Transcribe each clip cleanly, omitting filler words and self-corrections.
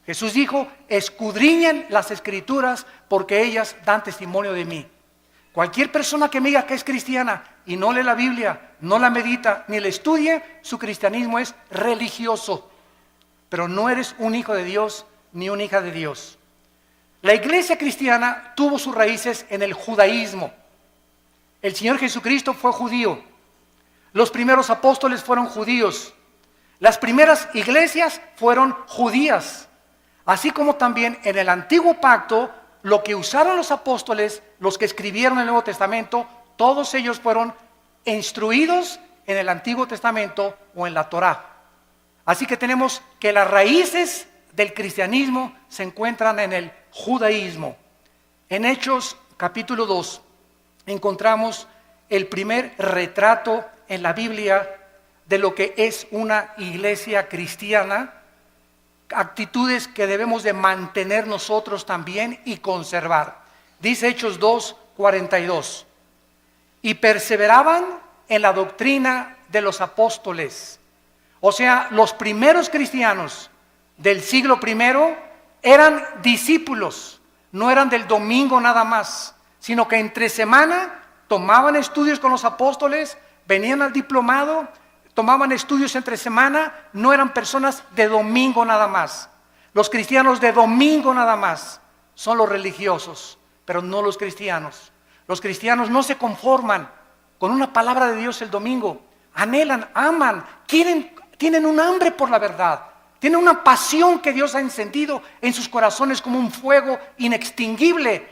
Jesús dijo: escudriñen las Escrituras porque ellas dan testimonio de mí. Cualquier persona que me diga que es cristiana y no lee la Biblia, no la medita, ni la estudia, su cristianismo es religioso. Pero no eres un hijo de Dios ni una hija de Dios. La iglesia cristiana tuvo sus raíces en el judaísmo. El Señor Jesucristo fue judío. Los primeros apóstoles fueron judíos. Las primeras iglesias fueron judías. Así como también en el antiguo pacto, lo que usaron los apóstoles, los que escribieron el Nuevo Testamento, todos ellos fueron instruidos en el Antiguo Testamento o en la Torá. Así que tenemos que las raíces del cristianismo se encuentran en el judaísmo. En Hechos capítulo 2 encontramos el primer retrato en la Biblia de lo que es una iglesia cristiana, actitudes que debemos de mantener nosotros también y conservar. Dice Hechos 2:42: y perseveraban en la doctrina de los apóstoles. O sea, los primeros cristianos del siglo I eran discípulos, no eran del domingo nada más, sino que entre semana tomaban estudios con los apóstoles, venían al diplomado, tomaban estudios entre semana, no eran personas de domingo nada más. Los cristianos de domingo nada más son los religiosos, pero no los cristianos. Los cristianos no se conforman con una palabra de Dios el domingo, anhelan, aman, tienen un hambre por la verdad, tienen una pasión que Dios ha encendido en sus corazones como un fuego inextinguible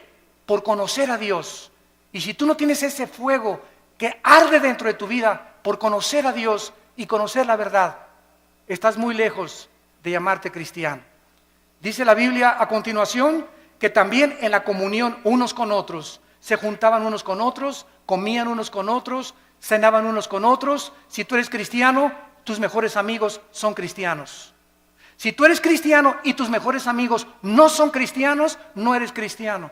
por conocer a Dios. Y si tú no tienes ese fuego que arde dentro de tu vida por conocer a Dios y conocer la verdad, estás muy lejos de llamarte cristiano. Dice la Biblia a continuación que también en la comunión unos con otros, se juntaban unos con otros, comían unos con otros, cenaban unos con otros. Si tú eres cristiano, tus mejores amigos son cristianos. Si tú eres cristiano y tus mejores amigos no son cristianos, no eres cristiano.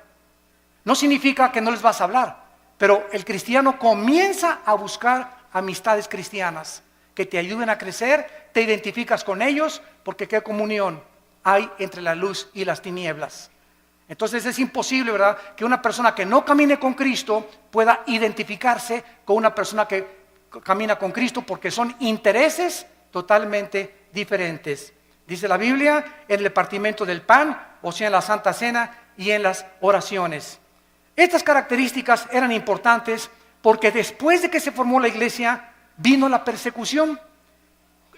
No significa que no les vas a hablar, pero el cristiano comienza a buscar amistades cristianas que te ayuden a crecer, te identificas con ellos, porque qué comunión hay entre la luz y las tinieblas. Entonces es imposible, ¿verdad?, que una persona que no camine con Cristo pueda identificarse con una persona que camina con Cristo, porque son intereses totalmente diferentes. Dice la Biblia, en el repartimiento del pan, o sea, en la Santa Cena y en las oraciones. Estas características eran importantes porque después de que se formó la iglesia, vino la persecución.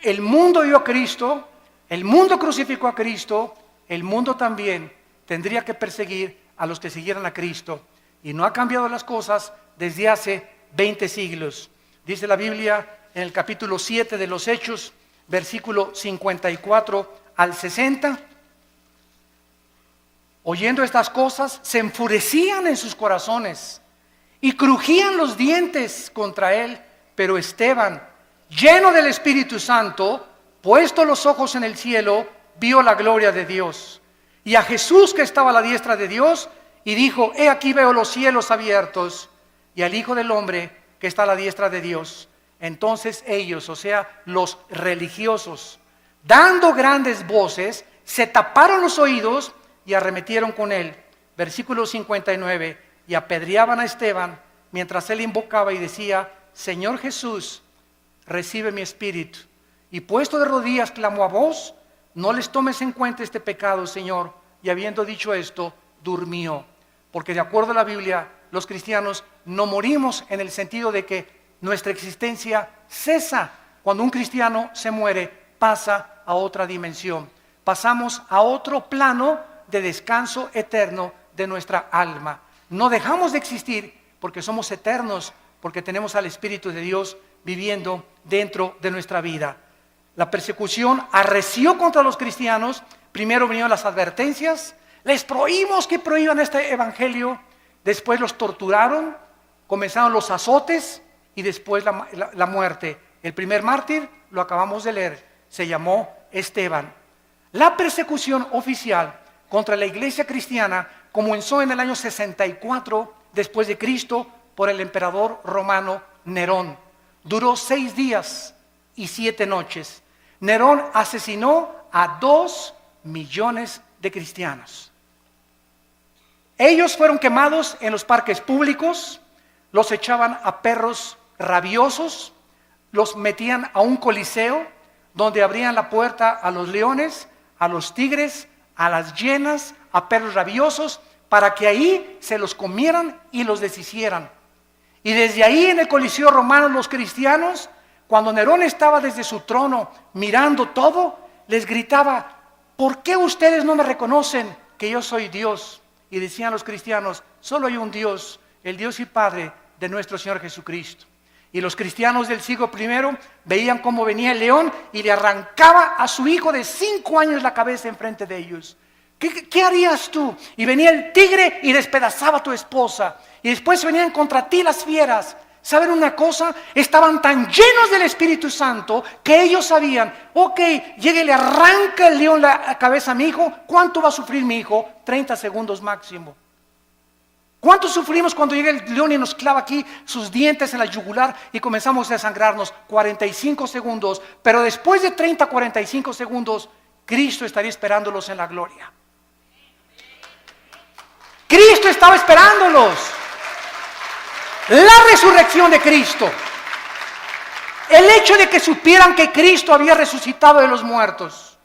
El mundo dio a Cristo, el mundo crucificó a Cristo, el mundo también tendría que perseguir a los que siguieran a Cristo. Y no ha cambiado las cosas desde hace 20 siglos. Dice la Biblia en el capítulo 7 de los Hechos, versículo 54 al 60. Oyendo estas cosas, se enfurecían en sus corazones y crujían los dientes contra él. Pero Esteban, lleno del Espíritu Santo, puesto los ojos en el cielo, vio la gloria de Dios y a Jesús que estaba a la diestra de Dios, y dijo: he aquí veo los cielos abiertos y al Hijo del Hombre que está a la diestra de Dios. Entonces ellos, o sea, los religiosos, dando grandes voces, se taparon los oídos y arremetieron con él. Versículo 59, y apedreaban a Esteban mientras él invocaba y decía: Señor Jesús, recibe mi espíritu. Y puesto de rodillas clamó a voz: no les tomes en cuenta este pecado, Señor. Y habiendo dicho esto, durmió. Porque de acuerdo a la Biblia, los cristianos no morimos en el sentido de que nuestra existencia cesa. Cuando un cristiano se muere, pasa a otra dimensión. Pasamos a otro plano de descanso eterno de nuestra alma. No dejamos de existir porque somos eternos, porque tenemos al Espíritu de Dios viviendo dentro de nuestra vida. La persecución arreció contra los cristianos. Primero vinieron las advertencias, les prohibimos que prohíban este evangelio. Después los torturaron, comenzaron los azotes y después la muerte. El primer mártir, lo acabamos de leer, se llamó Esteban. La persecución oficial contra la iglesia cristiana comenzó en el año 64 después de Cristo por el emperador romano Nerón. Duró 6 días y 7 noches. Nerón asesinó a 2 millones de cristianos. Ellos fueron quemados en los parques públicos, los echaban a perros rabiosos, los metían a un coliseo donde abrían la puerta a los leones, a los tigres, a las hienas, a perros rabiosos, para que ahí se los comieran y los deshicieran. Y desde ahí en el Coliseo Romano los cristianos, cuando Nerón estaba desde su trono mirando todo, les gritaba: ¿por qué ustedes no me reconocen que yo soy Dios? Y decían los cristianos: solo hay un Dios, el Dios y Padre de nuestro Señor Jesucristo. Y los cristianos del siglo I veían cómo venía el león y le arrancaba a su hijo de 5 años la cabeza enfrente de ellos. ¿Qué harías tú? Y venía el tigre y despedazaba a tu esposa. Y después venían contra ti las fieras. ¿Saben una cosa? Estaban tan llenos del Espíritu Santo que ellos sabían: ok, llega y le arranca el león la cabeza a mi hijo. ¿Cuánto va a sufrir mi hijo? 30 segundos máximo. ¿Cuánto sufrimos cuando llega el león y nos clava aquí sus dientes en la yugular y comenzamos a desangrarnos? 45 segundos. Pero después de 30, 45 segundos, Cristo estaría esperándolos en la gloria. Cristo estaba esperándolos. La resurrección de Cristo, el hecho de que supieran que Cristo había resucitado de los muertos,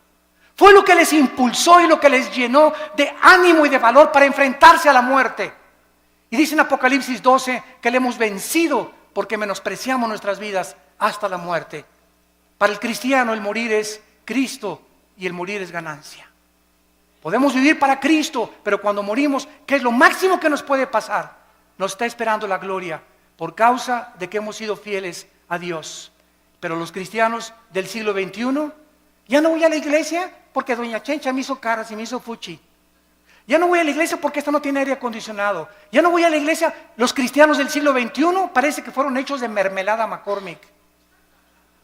fue lo que les impulsó y lo que les llenó de ánimo y de valor para enfrentarse a la muerte. Y dice en Apocalipsis 12 que le hemos vencido porque menospreciamos nuestras vidas hasta la muerte. Para el cristiano el morir es Cristo y el morir es ganancia. Podemos vivir para Cristo, pero cuando morimos, ¿qué es lo máximo que nos puede pasar? Nos está esperando la gloria por causa de que hemos sido fieles a Dios. Pero los cristianos del siglo XXI, ya no voy a la iglesia porque doña Chencha me hizo caras y me hizo fuchi. Ya no voy a la iglesia porque esta no tiene aire acondicionado. Ya no voy a la iglesia. Los cristianos del siglo XXI parece que fueron hechos de mermelada McCormick.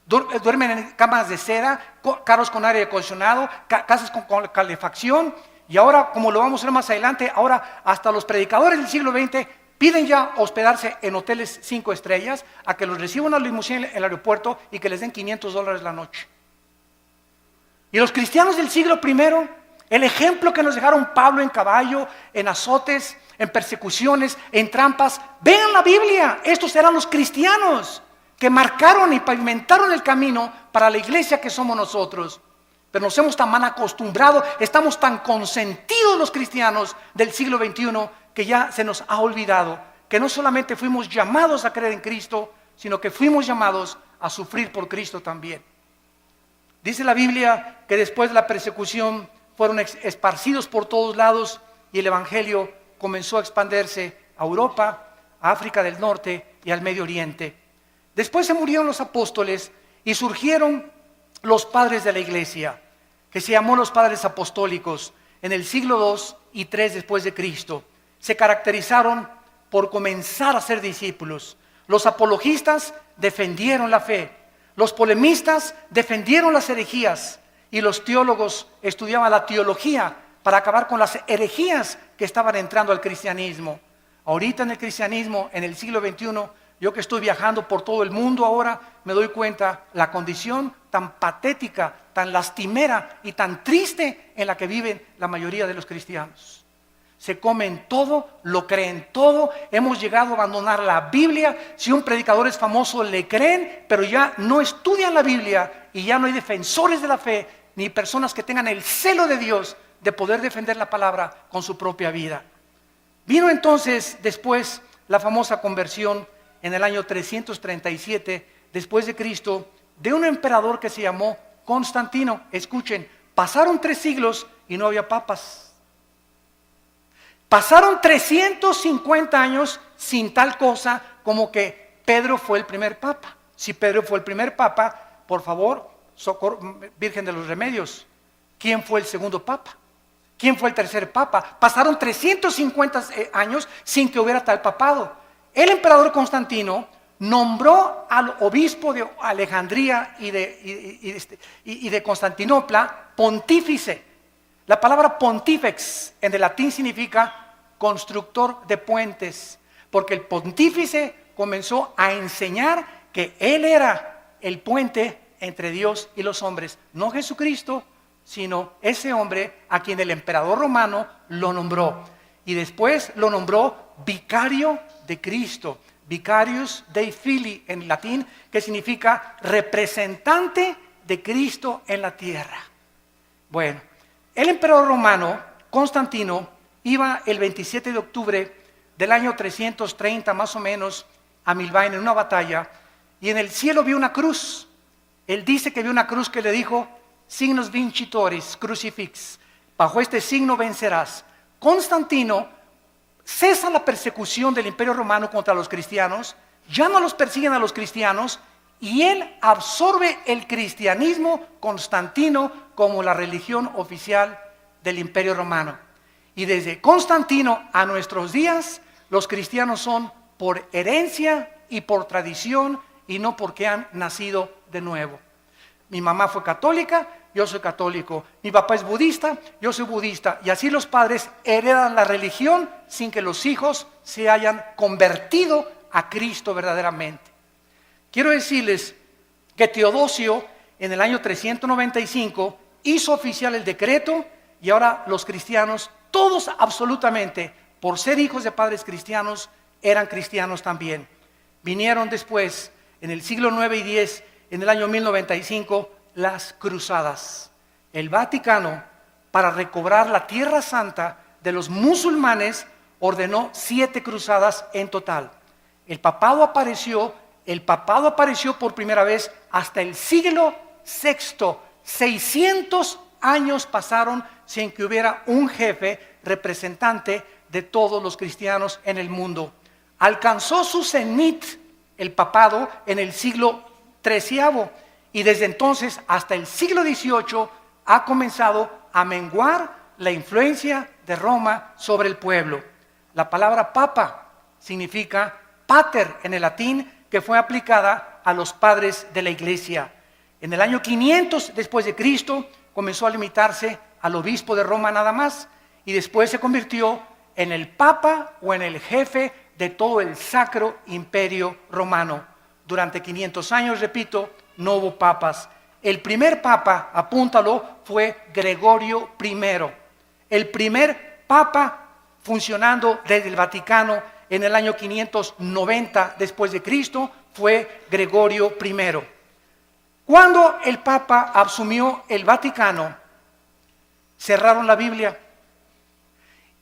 Duermen en camas de seda, carros con aire acondicionado, casas con calefacción. Y ahora, como lo vamos a ver más adelante, ahora hasta los predicadores del siglo XX piden ya hospedarse en hoteles 5 estrellas, a que los reciba una limusina en el aeropuerto y que les den $500 la noche. Y los cristianos del siglo I, el ejemplo que nos dejaron Pablo en caballo, en azotes, en persecuciones, en trampas. Vean la Biblia, estos eran los cristianos que marcaron y pavimentaron el camino para la iglesia que somos nosotros. Pero nos hemos tan mal acostumbrado, estamos tan consentidos los cristianos del siglo XXI que ya se nos ha olvidado que no solamente fuimos llamados a creer en Cristo, sino que fuimos llamados a sufrir por Cristo también. Dice la Biblia que después de la persecución fueron esparcidos por todos lados y el evangelio comenzó a expandirse a Europa, a África del Norte y al Medio Oriente. Después se murieron los apóstoles y surgieron los padres de la iglesia, que se llamó los padres apostólicos en el siglo II y III después de Cristo. Se caracterizaron por comenzar a ser discípulos. Los apologistas defendieron la fe, los polemistas defendieron las herejías y los teólogos estudiaban la teología para acabar con las herejías que estaban entrando al cristianismo. Ahorita en el cristianismo, en el siglo XXI, yo que estoy viajando por todo el mundo ahora, me doy cuenta la condición tan patética, tan lastimera y tan triste en la que viven la mayoría de los cristianos. Se comen todo, lo creen todo, hemos llegado a abandonar la Biblia. Si un predicador es famoso le creen, pero ya no estudian la Biblia y ya no hay defensores de la fe, ni personas que tengan el celo de Dios de poder defender la palabra con su propia vida. Vino entonces después la famosa conversión en el año 337 después de Cristo de un emperador que se llamó Constantino. Escuchen, pasaron 3 siglos y no había papas. Pasaron 350 años sin tal cosa como que Pedro fue el primer papa. Si Pedro fue el primer papa, por favor, Virgen de los Remedios, ¿quién fue el segundo papa? ¿Quién fue el tercer papa? Pasaron 350 años sin que hubiera tal papado. El emperador Constantino nombró al obispo de Alejandría y de Constantinopla pontífice. La palabra pontífex en el latín significa constructor de puentes, porque el pontífice comenzó a enseñar que él era el puente entre Dios y los hombres, no Jesucristo, sino ese hombre a quien el emperador romano lo nombró. Y después lo nombró vicario de Cristo, vicarius Dei Filii en latín, que significa representante de Cristo en la tierra. Bueno, el emperador romano, Constantino, iba el 27 de octubre del año 330 más o menos a Milvain en una batalla, y en el cielo vio una cruz. Él dice que vio una cruz que le dijo, signos vincitoris crucifix, bajo este signo vencerás. Constantino cesa la persecución del Imperio Romano contra los cristianos, ya no los persiguen a los cristianos, y él absorbe el cristianismo constantino como la religión oficial del Imperio Romano. Y desde Constantino a nuestros días, los cristianos son por herencia y por tradición y no porque han nacido de nuevo. Mi mamá fue católica, yo soy católico. Mi papá es budista, yo soy budista. Y así los padres heredan la religión sin que los hijos se hayan convertido a Cristo verdaderamente. Quiero decirles que Teodosio en el año 395 hizo oficial el decreto y ahora los cristianos, todos absolutamente, por ser hijos de padres cristianos, eran cristianos también. Vinieron después, en el siglo 9 y 10, en el año 1095, las cruzadas. El Vaticano, para recobrar la Tierra Santa de los musulmanes, ordenó 7 cruzadas en total. El papado apareció por primera vez hasta el siglo VI. 600 años pasaron sin que hubiera un jefe representante de todos los cristianos en el mundo. Alcanzó su cenit el papado en el siglo XIII y desde entonces hasta el siglo XVIII ha comenzado a menguar la influencia de Roma sobre el pueblo. La palabra papa significa pater en el latín, que fue aplicada a los padres de la iglesia. En el año 500 después de Cristo comenzó a limitarse al obispo de Roma nada más y después se convirtió en el papa o en el jefe de todo el Sacro Imperio Romano. Durante 500 años, repito, no hubo papas. El primer papa, apúntalo, fue Gregorio I. El primer papa funcionando desde el Vaticano en el año 590 después de Cristo fue Gregorio I. Cuando el papa asumió el Vaticano, cerraron la Biblia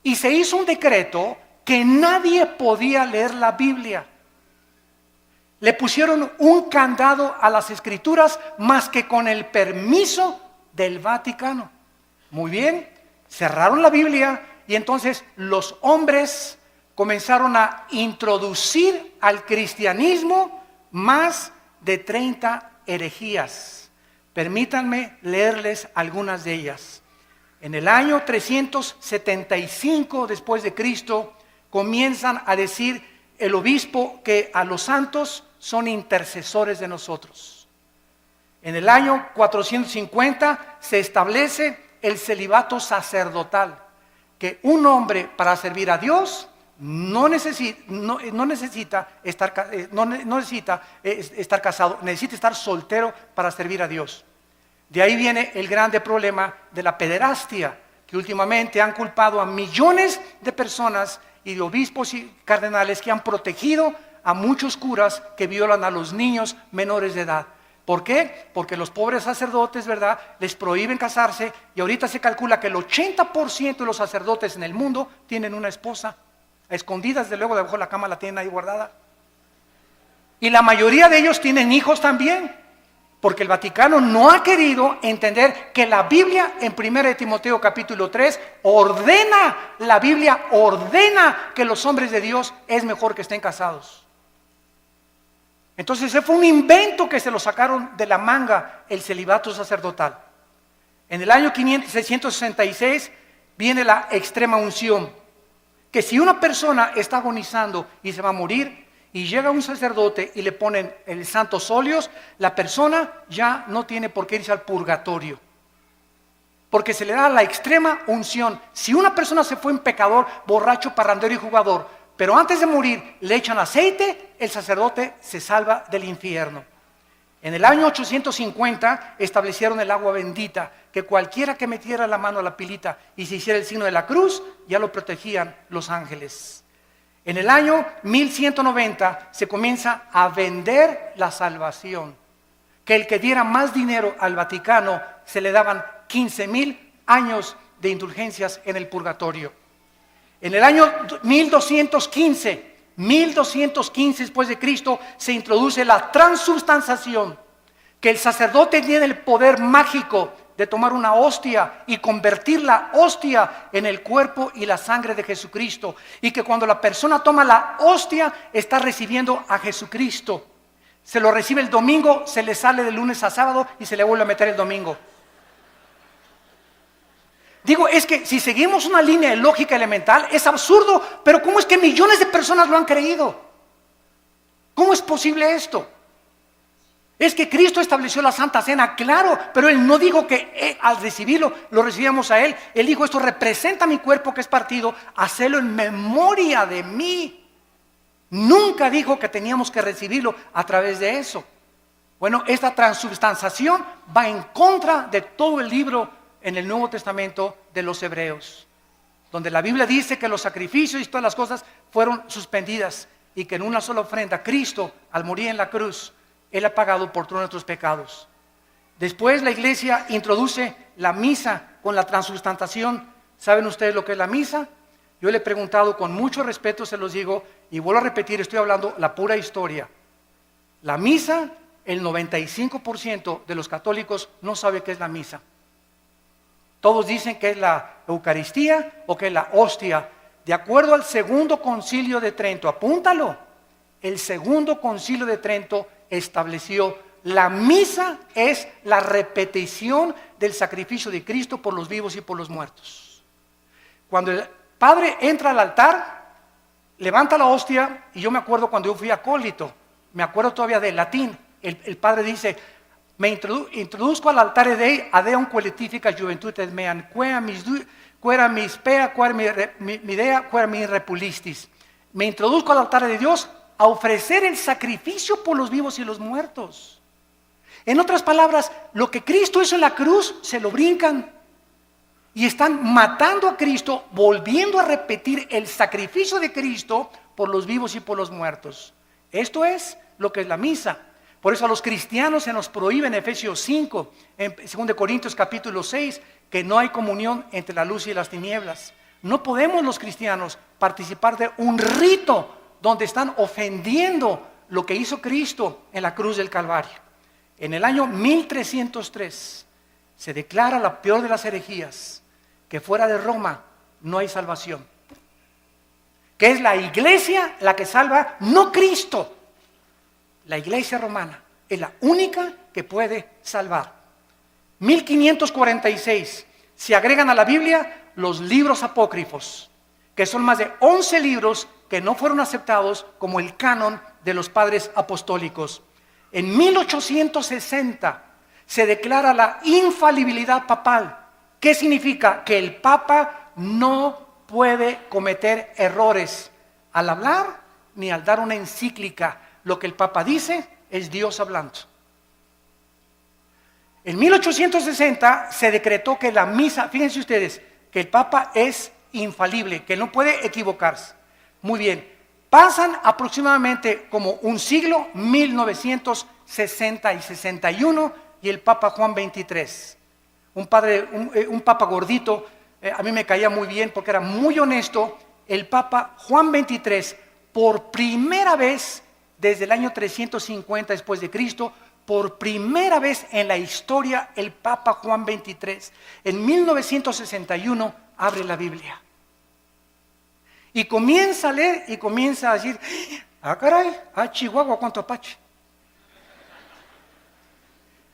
y se hizo un decreto que nadie podía leer la Biblia. Le pusieron un candado a las escrituras más que con el permiso del Vaticano. Muy bien, cerraron la Biblia y entonces los hombres comenzaron a introducir al cristianismo más de 30 herejías. Permítanme leerles algunas de ellas. En el año 375 después de Cristo comienzan a decir el obispo que a los santos son intercesores de nosotros. En el año 450 se establece el celibato sacerdotal, que un hombre para servir a Dios no necesita estar casado, necesita estar soltero para servir a Dios. De ahí viene el grande problema de la pederastia, que últimamente han culpado a millones de personas y de obispos y cardenales que han protegido a muchos curas que violan a los niños menores de edad. ¿Por qué? Porque los pobres sacerdotes, ¿verdad?, les prohíben casarse y ahorita se calcula que el 80% de los sacerdotes en el mundo tienen una esposa. A escondidas, desde luego, debajo de la cama la tienen ahí guardada. Y la mayoría de ellos tienen hijos también, porque el Vaticano no ha querido entender que la Biblia en 1 Timoteo capítulo 3 la Biblia ordena que los hombres de Dios es mejor que estén casados. Entonces ese fue un invento que se lo sacaron de la manga, el celibato sacerdotal. En el año 666 viene la extrema unción, que si una persona está agonizando y se va a morir y llega un sacerdote y le ponen el santos óleos, la persona ya no tiene por qué irse al purgatorio, porque se le da la extrema unción. Si una persona se fue en pecador, borracho, parrandero y jugador, pero antes de morir le echan aceite, el sacerdote se salva del infierno. En el año 850 establecieron el agua bendita, que cualquiera que metiera la mano a la pilita y se hiciera el signo de la cruz, ya lo protegían los ángeles. En el año 1190 se comienza a vender la salvación, que el que diera más dinero al Vaticano se le daban 15,000 años de indulgencias en el purgatorio. En el año 1215 después de Cristo, se introduce la transubstanciación, que el sacerdote tiene el poder mágico de tomar una hostia y convertir la hostia en el cuerpo y la sangre de Jesucristo, y que cuando la persona toma la hostia está recibiendo a Jesucristo. Se lo recibe el domingo, se le sale de lunes a sábado y se le vuelve a meter el domingo. Digo, es que si seguimos una línea de lógica elemental, es absurdo, pero ¿cómo es que millones de personas lo han creído? ¿Cómo es posible esto? Es que Cristo estableció la Santa Cena, claro, pero Él no dijo que al recibirlo, lo recibíamos a Él. Él dijo, esto representa mi cuerpo que es partido, hacelo en memoria de mí. Nunca dijo que teníamos que recibirlo a través de eso. Bueno, esta transubstanciación va en contra de todo el libro en el Nuevo Testamento de los Hebreos, donde la Biblia dice que los sacrificios y todas las cosas fueron suspendidas y que en una sola ofrenda Cristo, al morir en la cruz, Él ha pagado por todos nuestros pecados. Después la iglesia introduce la misa con la transubstanciación. ¿Saben ustedes lo que es la misa? Yo le he preguntado con mucho respeto, se los digo, y vuelvo a repetir, estoy hablando la pura historia. La misa, el 95% de los católicos no sabe qué es la misa. Todos dicen que es la Eucaristía o que es la hostia. De acuerdo al Segundo Concilio de Trento, apúntalo, el Segundo Concilio de Trento estableció la misa es la repetición del sacrificio de Cristo por los vivos y por los muertos. Cuando el padre entra al altar, levanta la hostia, y yo me acuerdo cuando yo fui acólito, me acuerdo todavía del latín, el padre dice, me introduzco al altar Dei, adeum qualifica juventutes meam, quera mis pea, quera mi idea, quera mi repulistis. Me introduzco al altar de Dios a ofrecer el sacrificio por los vivos y los muertos. En otras palabras, lo que Cristo hizo en la cruz, se lo brincan. Y están matando a Cristo, volviendo a repetir el sacrificio de Cristo por los vivos y por los muertos. Esto es lo que es la misa. Por eso a los cristianos se nos prohíbe en Efesios 5, en 2 Corintios capítulo 6, que no hay comunión entre la luz y las tinieblas. No podemos los cristianos participar de un rito donde están ofendiendo lo que hizo Cristo en la cruz del Calvario. En el año 1303 se declara la peor de las herejías, que fuera de Roma no hay salvación. Que es la iglesia la que salva, no Cristo. La iglesia romana es la única que puede salvar. 1546 se agregan a la Biblia los libros apócrifos, que son más de 11 libros que no fueron aceptados como el canon de los padres apostólicos. En 1860 se declara la infalibilidad papal. ¿Qué significa? Que el Papa no puede cometer errores al hablar ni al dar una encíclica. Lo que el Papa dice es Dios hablando. En 1860 se decretó que la misa, fíjense ustedes, que el Papa es infalible, que no puede equivocarse. Muy bien, pasan aproximadamente como un siglo, 1960 y 61, y el Papa Juan XXIII, un Papa gordito, a mí me caía muy bien porque era muy honesto. El Papa Juan XXIII, por primera vez desde el año 350 después de Cristo, por primera vez en la historia, el Papa Juan XXIII, en 1961, abre la Biblia. Y comienza a leer y comienza a decir, ah caray, ah Chihuahua, cuánto apache.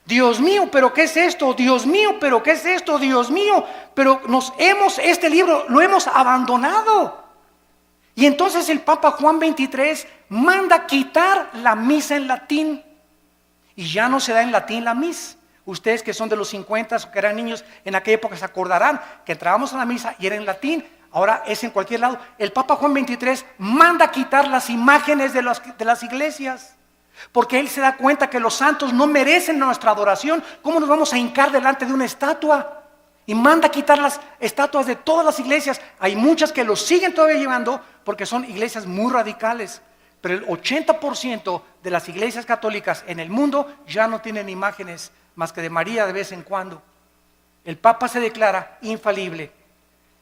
Dios mío, pero ¿qué es esto? Dios mío, pero ¿qué es esto? Dios mío, pero este libro lo hemos abandonado. Y entonces el Papa Juan XXIII manda quitar la misa en latín. Y ya no se da en latín la misa. Ustedes que son de los 50 o que eran niños en aquella época se acordarán que entrábamos a la misa y era en latín. Ahora es en cualquier lado. El Papa Juan XXIII manda quitar las imágenes de las iglesias. Porque Él se da cuenta que los santos no merecen nuestra adoración. ¿Cómo nos vamos a hincar delante de una estatua? Y manda quitar las estatuas de todas las iglesias. Hay muchas que los siguen todavía llevando porque son iglesias muy radicales. Pero el 80% de las iglesias católicas en el mundo ya no tienen imágenes más que de María de vez en cuando. El Papa se declara infalible.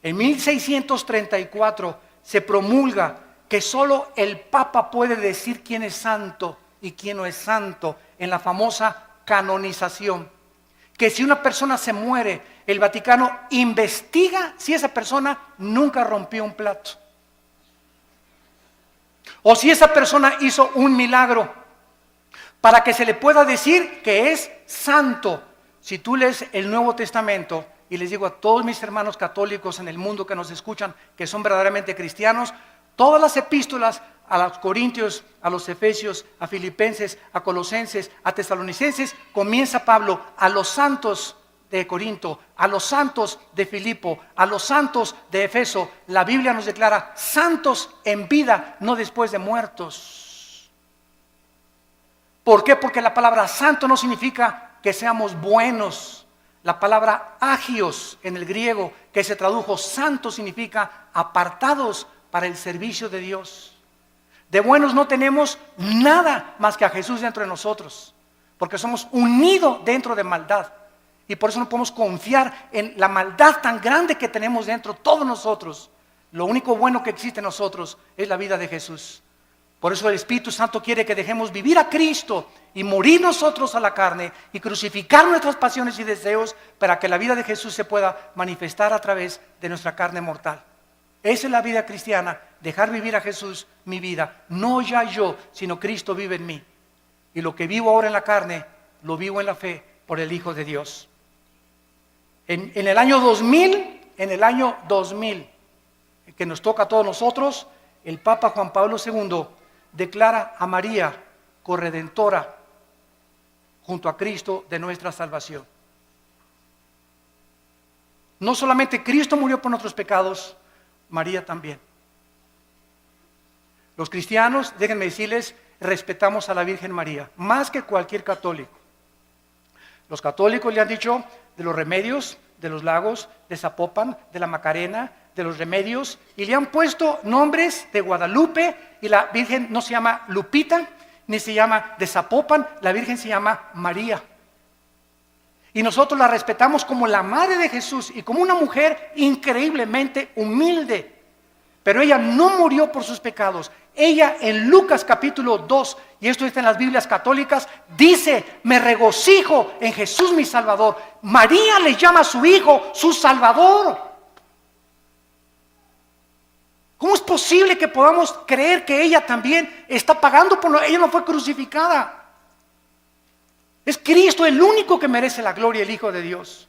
En 1634 se promulga que solo el Papa puede decir quién es santo y quién no es santo en la famosa canonización. Que si una persona se muere, el Vaticano investiga si esa persona nunca rompió un plato. O si esa persona hizo un milagro, para que se le pueda decir que es santo. Si tú lees el Nuevo Testamento, y les digo a todos mis hermanos católicos en el mundo que nos escuchan, que son verdaderamente cristianos, todas las epístolas a los Corintios, a los Efesios, a Filipenses, a Colosenses, a Tesalonicenses, comienza Pablo a los santos de Corinto, a los santos de Filipo, a los santos de Efeso. La Biblia nos declara santos en vida, no después de muertos. ¿Por qué? Porque la palabra santo no significa que seamos buenos. La palabra agios en el griego, que se tradujo santo, significa apartados para el servicio de Dios. De buenos no tenemos nada más que a Jesús dentro de nosotros, porque somos unidos dentro de maldad. Y por eso no podemos confiar en la maldad tan grande que tenemos dentro todos nosotros. Lo único bueno que existe en nosotros es la vida de Jesús. Por eso el Espíritu Santo quiere que dejemos vivir a Cristo y morir nosotros a la carne y crucificar nuestras pasiones y deseos para que la vida de Jesús se pueda manifestar a través de nuestra carne mortal. Esa es la vida cristiana, dejar vivir a Jesús mi vida. No ya yo, sino Cristo vive en mí. Y lo que vivo ahora en la carne, lo vivo en la fe por el Hijo de Dios. En el año 2000, que nos toca a todos nosotros, el Papa Juan Pablo II declara a María corredentora junto a Cristo de nuestra salvación. No solamente Cristo murió por nuestros pecados, María también. Los cristianos, déjenme decirles, respetamos a la Virgen María, más que cualquier católico. Los católicos le han dicho de los remedios, de los lagos, de Zapopan, de la Macarena, de los remedios, y le han puesto nombres de Guadalupe, y la Virgen no se llama Lupita, ni se llama de Zapopan, la Virgen se llama María. Y nosotros la respetamos como la madre de Jesús y como una mujer increíblemente humilde. Pero ella no murió por sus pecados. Ella en Lucas capítulo 2, y esto está en las Biblias católicas, dice: me regocijo en Jesús mi Salvador. María le llama a su hijo su Salvador. ¿Cómo es posible que podamos creer que ella también está pagando por ella no fue crucificada? Es Cristo el único que merece la gloria, el Hijo de Dios.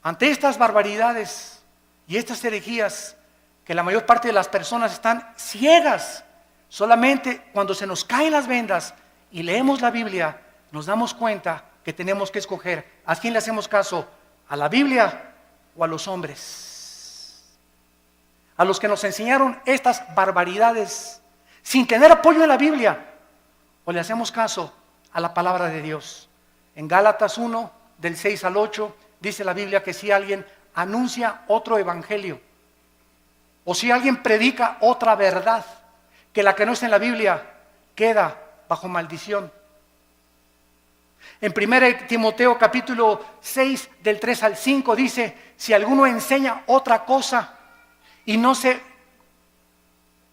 Ante estas barbaridades y estas herejías, que la mayor parte de las personas están ciegas, solamente cuando se nos caen las vendas y leemos la Biblia, nos damos cuenta que tenemos que escoger a quién le hacemos caso, a la Biblia o a los hombres, a los que nos enseñaron estas barbaridades sin tener apoyo en la Biblia, o le hacemos caso a la palabra de Dios. En Gálatas 1, del 6 al 8, dice la Biblia que si alguien anuncia otro evangelio, o si alguien predica otra verdad que la que no está en la Biblia, queda bajo maldición. En 1 Timoteo capítulo 6, del 3 al 5 dice: si alguno enseña otra cosa y no se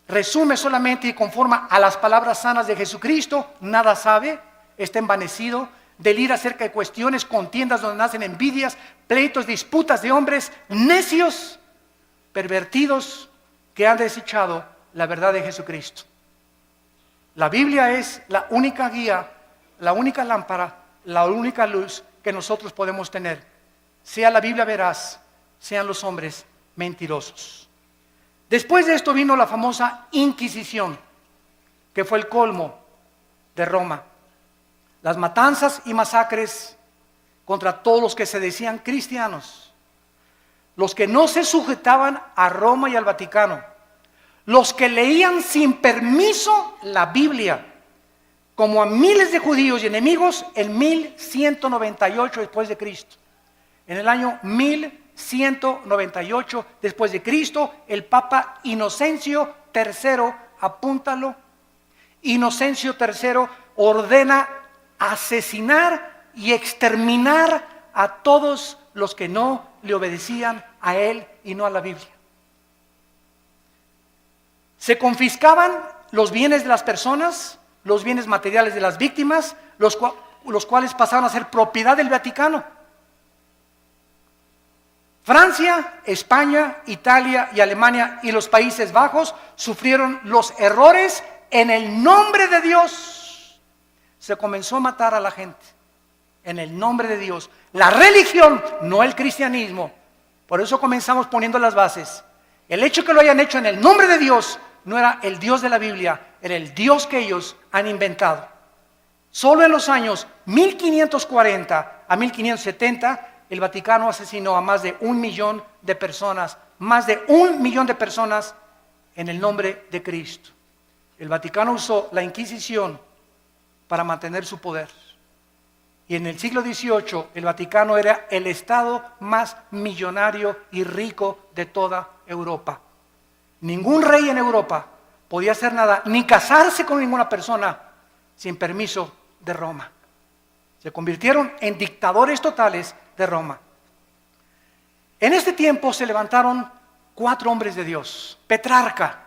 resume solamente y conforma a las palabras sanas de Jesucristo, nada sabe, está envanecido, delira acerca de cuestiones, contiendas donde nacen envidias, pleitos, disputas de hombres necios, pervertidos, que han desechado la verdad de Jesucristo. La Biblia es la única guía, la única lámpara, la única luz que nosotros podemos tener. Sea la Biblia veraz, sean los hombres mentirosos. Después de esto vino la famosa Inquisición, que fue el colmo de Roma. Las matanzas y masacres contra todos los que se decían cristianos, los que no se sujetaban a Roma y al Vaticano, los que leían sin permiso la Biblia, como a miles de judíos y enemigos en 1198 después de Cristo. En el año 1198 después de Cristo, el Papa Inocencio III, apúntalo, Inocencio III ordena asesinar y exterminar a todos los que no le obedecían a él y no a la Biblia. Se confiscaban los bienes de las personas, los bienes materiales de las víctimas, los cuales pasaron a ser propiedad del Vaticano. Francia, España, Italia y Alemania y los Países Bajos sufrieron los errores en el nombre de Dios. Se comenzó a matar a la gente en el nombre de Dios. La religión, no el cristianismo. Por eso comenzamos poniendo las bases. El hecho que lo hayan hecho en el nombre de Dios no era el Dios de la Biblia, era el Dios que ellos han inventado. Solo en los años 1540 a 1570, el Vaticano asesinó a más de 1 millón de personas, más de 1 millón de personas en el nombre de Cristo. El Vaticano usó la Inquisición para mantener su poder. Y en el siglo XVIII, el Vaticano era el estado más millonario y rico de toda Europa. Ningún rey en Europa podía hacer nada, ni casarse con ninguna persona sin permiso de Roma. Se convirtieron en dictadores totales de Roma. En este tiempo se levantaron 4 hombres de Dios. Petrarca,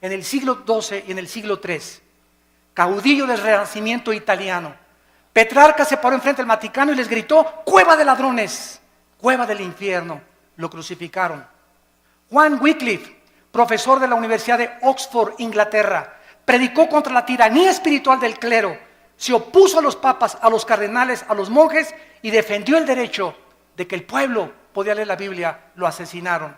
en el siglo XII y en el siglo III, caudillo del Renacimiento italiano. Petrarca se paró enfrente del Vaticano y les gritó: cueva de ladrones, cueva del infierno. Lo crucificaron. Juan Wycliffe, profesor de la Universidad de Oxford, Inglaterra, predicó contra la tiranía espiritual del clero, se opuso a los papas, a los cardenales, a los monjes y defendió el derecho de que el pueblo podía leer la Biblia. Lo asesinaron.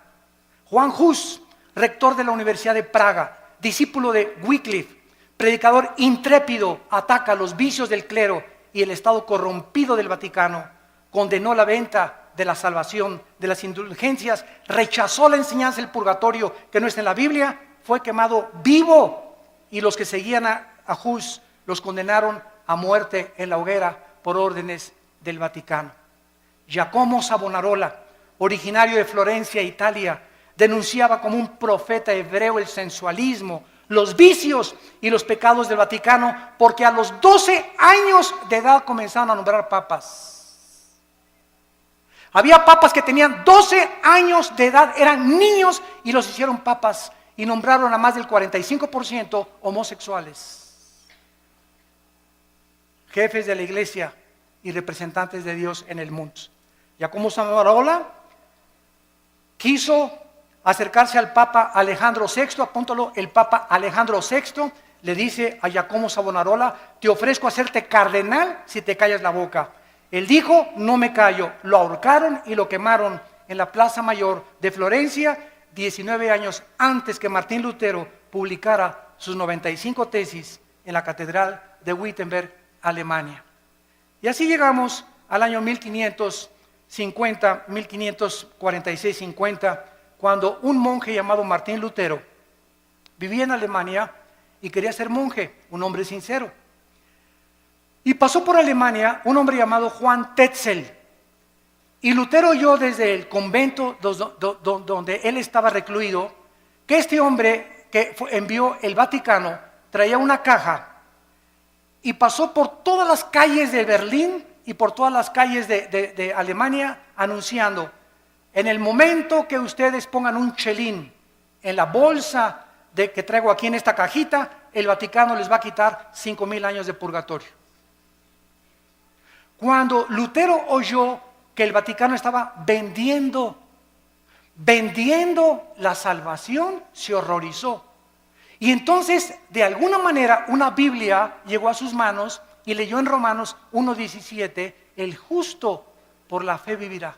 Juan Hus, rector de la Universidad de Praga, discípulo de Wycliffe, predicador intrépido, ataca los vicios del clero y el estado corrompido del Vaticano, condenó la venta de la salvación, de las indulgencias, rechazó la enseñanza del purgatorio que no está en la Biblia, fue quemado vivo, y los que seguían a Hus los condenaron a muerte en la hoguera por órdenes del Vaticano. Giacomo Savonarola, originario de Florencia, Italia, denunciaba como un profeta hebreo el sensualismo, los vicios y los pecados del Vaticano, porque a los 12 años de edad comenzaron a nombrar papas. Había papas que tenían 12 años de edad, eran niños y los hicieron papas y nombraron a más del 45% homosexuales. Jefes de la iglesia y representantes de Dios en el mundo. Giacomo Savonarola quiso acercarse al Papa Alejandro VI, apúntalo, el Papa Alejandro VI le dice a Giacomo Savonarola: te ofrezco hacerte cardenal si te callas la boca. Él dijo: no me callo. Lo ahorcaron y lo quemaron en la Plaza Mayor de Florencia, 19 años antes que Martín Lutero publicara sus 95 tesis en la Catedral de Wittenberg, Alemania. Y así llegamos al año 1550, 1546-50, cuando un monje llamado Martín Lutero vivía en Alemania y quería ser monje, un hombre sincero. Y pasó por Alemania un hombre llamado Juan Tetzel. Y Lutero oyó desde el convento donde él estaba recluido que este hombre que envió el Vaticano traía una caja y pasó por todas las calles de Berlín y por todas las calles de Alemania anunciando: en el momento que ustedes pongan un chelín en la bolsa que traigo aquí en esta cajita, el Vaticano les va a quitar 5,000 años de purgatorio. Cuando Lutero oyó que el Vaticano estaba vendiendo la salvación, se horrorizó. Y entonces, de alguna manera, una Biblia llegó a sus manos y leyó en Romanos 1:17: el justo por la fe vivirá.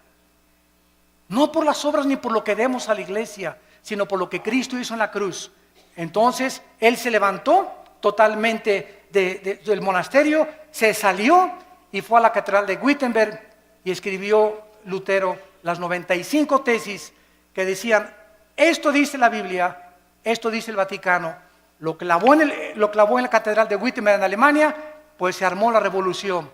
No por las obras ni por lo que demos a la iglesia, sino por lo que Cristo hizo en la cruz. Entonces, él se levantó totalmente del monasterio, se salió y fue a la catedral de Wittenberg y escribió Lutero las 95 tesis que decían: esto dice la Biblia, esto dice el Vaticano, lo clavó en la catedral de Wittenberg en Alemania, pues se armó la revolución.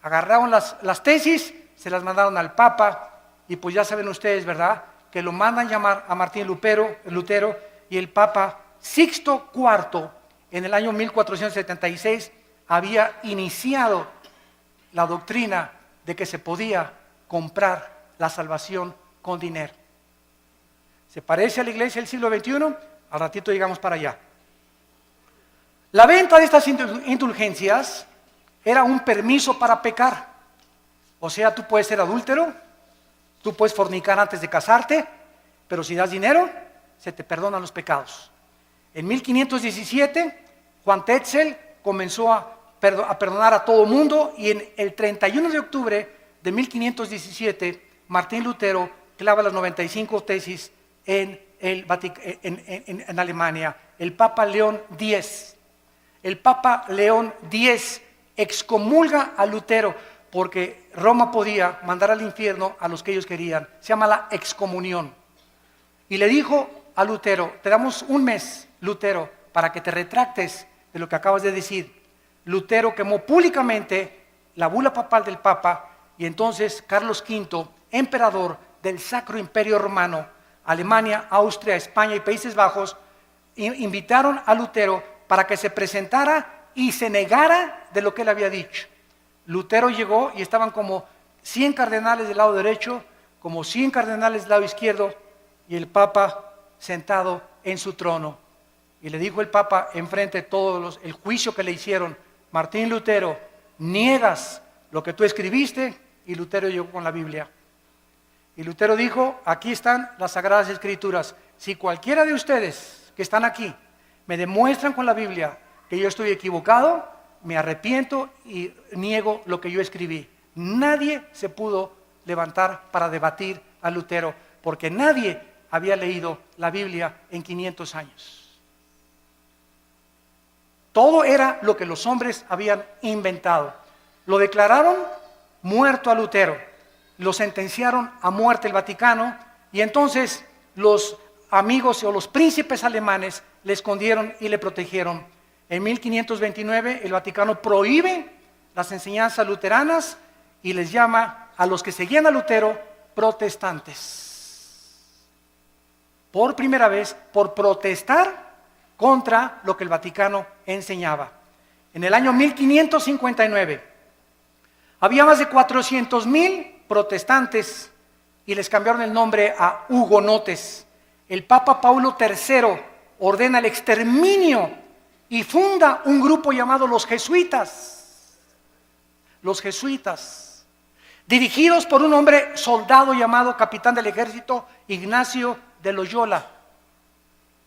Agarraron las tesis, se las mandaron al Papa, y pues ya saben ustedes, ¿verdad?, que lo mandan llamar a Martín Lutero, y el Papa Sixto IV, en el año 1476, había iniciado la doctrina de que se podía comprar la salvación con dinero. ¿Se parece a la iglesia del siglo XXI? Al ratito llegamos para allá. La venta de estas indulgencias era un permiso para pecar. O sea, tú puedes ser adúltero, tú puedes fornicar antes de casarte, pero si das dinero, se te perdonan los pecados. En 1517, Juan Tetzel comenzó a perdonar a todo mundo, y en el 31 de octubre de 1517, Martín Lutero clava las 95 tesis en Alemania. El Papa León X excomulga a Lutero, porque Roma podía mandar al infierno a los que ellos querían. Se llama la excomunión. Y le dijo a Lutero: te damos un mes, Lutero, para que te retractes de lo que acabas de decir. Lutero quemó públicamente la bula papal del Papa, y entonces Carlos V, emperador del Sacro Imperio Romano, Alemania, Austria, España y Países Bajos, invitaron a Lutero para que se presentara y se negara de lo que él había dicho. Lutero llegó y estaban como 100 cardenales del lado derecho, como 100 cardenales del lado izquierdo, y el Papa sentado en su trono. Y le dijo el Papa, enfrente de todos el juicio que le hicieron: Martín Lutero, niegas lo que tú escribiste. Y Lutero llegó con la Biblia. Y Lutero dijo: aquí están las Sagradas Escrituras. Si cualquiera de ustedes que están aquí me demuestran con la Biblia que yo estoy equivocado, me arrepiento y niego lo que yo escribí. Nadie se pudo levantar para debatir a Lutero, porque nadie había leído la Biblia en 500 años. Todo era lo que los hombres habían inventado. Lo declararon muerto a Lutero, lo sentenciaron a muerte el Vaticano, y entonces los amigos o los príncipes alemanes le escondieron y le protegieron. En 1529 el Vaticano prohíbe las enseñanzas luteranas y les llama a los que seguían a Lutero protestantes. Por primera vez, por protestar contra lo que el Vaticano enseñaba. En el año 1559 había más de 400,000 protestantes y les cambiaron el nombre a hugonotes. El Papa Paulo III ordena el exterminio y funda un grupo llamado los jesuitas. Los jesuitas, dirigidos por un hombre soldado llamado capitán del ejército Ignacio de Loyola,